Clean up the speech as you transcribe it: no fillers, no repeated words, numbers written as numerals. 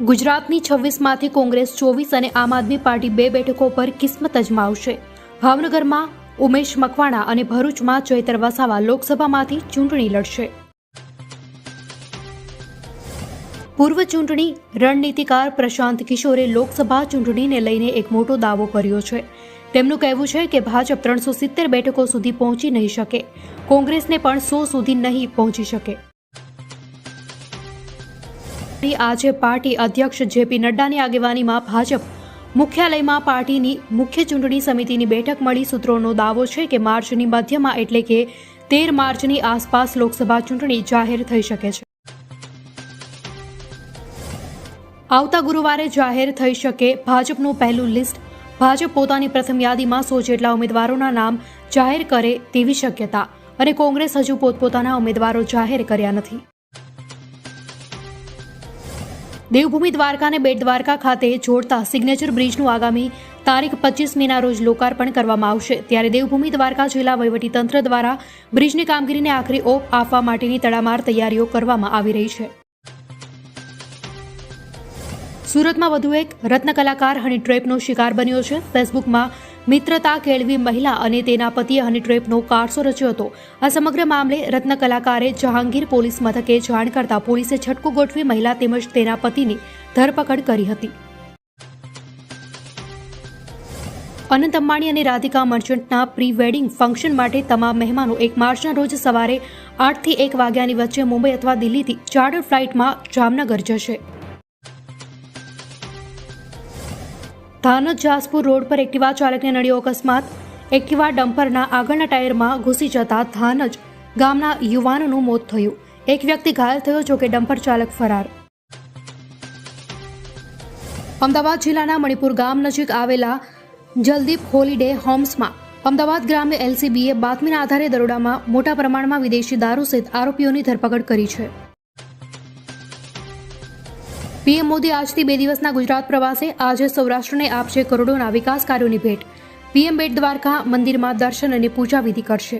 ગુજરાતની 26માંથી કોંગ્રેસ 24 અને આમ આદમી પાર્ટી 2 બેઠકો પર કિસ્મત અજમાવશે। ભાવનગરમાં ઉમેશ મકવાણા અને ભરૂચમાં ચૈતર વસાવા લોકસભામાંથી ચૂંટણી લડશે। પૂર્વ ચૂંટણી રણનીતિકાર પ્રશાંત કિશોરે લોકસભા ચૂંટણીને લઈને એક મોટો દાવો કર્યો છે। તેમનું કહેવું છે કે ભાજપ 370 બેઠકો સુધી પહોંચી નહીં શકે, કોંગ્રેસને પણ 100 સુધી નહીં પહોંચી શકે। આજે પાર્ટી અધ્યક્ષ જેપી નડ્ડાની આગેવાનીમાં ભાજપ મુખ્યાલયમાં પાર્ટીની મુખ્ય ચૂંટણી સમિતિની બેઠક મળી। સૂત્રોનો દાવો છે કે માર્ચની મધ્યમાં એટલે કે 13 માર્ચની આસપાસ લોકસભા ચૂંટણી જાહેર થઈ શકે છે। આવતા ગુરુવારે જાહેર થઈ શકે ભાજપનું પહેલું લિસ્ટ। ભાજપ પોતાની પ્રથમ યાદીમાં 100 જેટલા ઉમેદવારોના નામ જાહેર કરે તેવી શક્યતા, અને કોંગ્રેસ હજુ પોતપોતાના ઉમેદવારો જાહેર કર્યા નથી। દેવભૂમિ દ્વારકાને બેટ દ્વારકા ખાતે જોડતા સિગ્નેચર બ્રિજનું આગામી તારીખ 25 મીના રોજ લોકાર્પણ કરવામાં આવશે। ત્યારે દેવભૂમિ દ્વારકા જિલ્લા વહીવટીતંત્ર દ્વારા બ્રિજની કામગીરીને આખરી ઓપ આપવા માટેની તડામાર તૈયારીઓ કરવામાં આવી રહી છે। સુરતમાં વધુ એક રત્ન કલાકાર હની ટ્રેપનો શિકાર બન્યો છે। ફેસબુકમાં મિત્રતા કેળવી મહિલા અને તેના પતિએ હની ટ્રેપનો કારસો રચ્યો હતો। આ સમગ્ર મામલે રત્ન કલાકારે જહાંગીર પોલીસ મથકે જાણ કરતા પોલીસે છટકું ગોઠવી મહિલા તેમજ તેના પતિની ધરપકડ કરી હતી। અનંત અંબાણી અને રાધિકા મર્ચન્ટના પ્રી વેડિંગ ફંક્શન માટે તમામ મહેમાનો 1 માર્ચના રોજ સવારે 8 થી 1 વાગ્યાની વચ્ચે મુંબઈ અથવા દિલ્હીથી ચાર્ટર ફ્લાઇટમાં જામનગર જશે। થાનજ જાસપુર રોડ પર એક્ટિવા ચાલકને નડ્યો અકસ્માત। એક્ટિવા ડમ્પરના આગળના ટાયરમાં ઘૂસી જતા થાનજ ગામના યુવાનનું મોત થયું। એક વ્યક્તિ ઘાયલ થયો, જોકે ડમ્પર ચાલક ફરાર। અમદાવાદ જિલ્લાના મણિપુર ગામ નજીક આવેલા જલદીપ હોલિડે હોમ્સમાં અમદાવાદ ગ્રામ્ય એલસીબીએ બાતમીના આધારે દરોડામાં મોટા પ્રમાણમાં વિદેશી દારૂ સહિત આરોપીઓની ધરપકડ કરી છે। પીએમ મોદી આજથી 2 દિવસના ગુજરાત પ્રવાસે। આજે સૌરાષ્ટ્રને આપશે કરોડોના વિકાસ કાર્યોની ભેટ। પીએમ બેટ દ્વારકા મંદિરમાં દર્શન અને પૂજા વિધિ કરશે।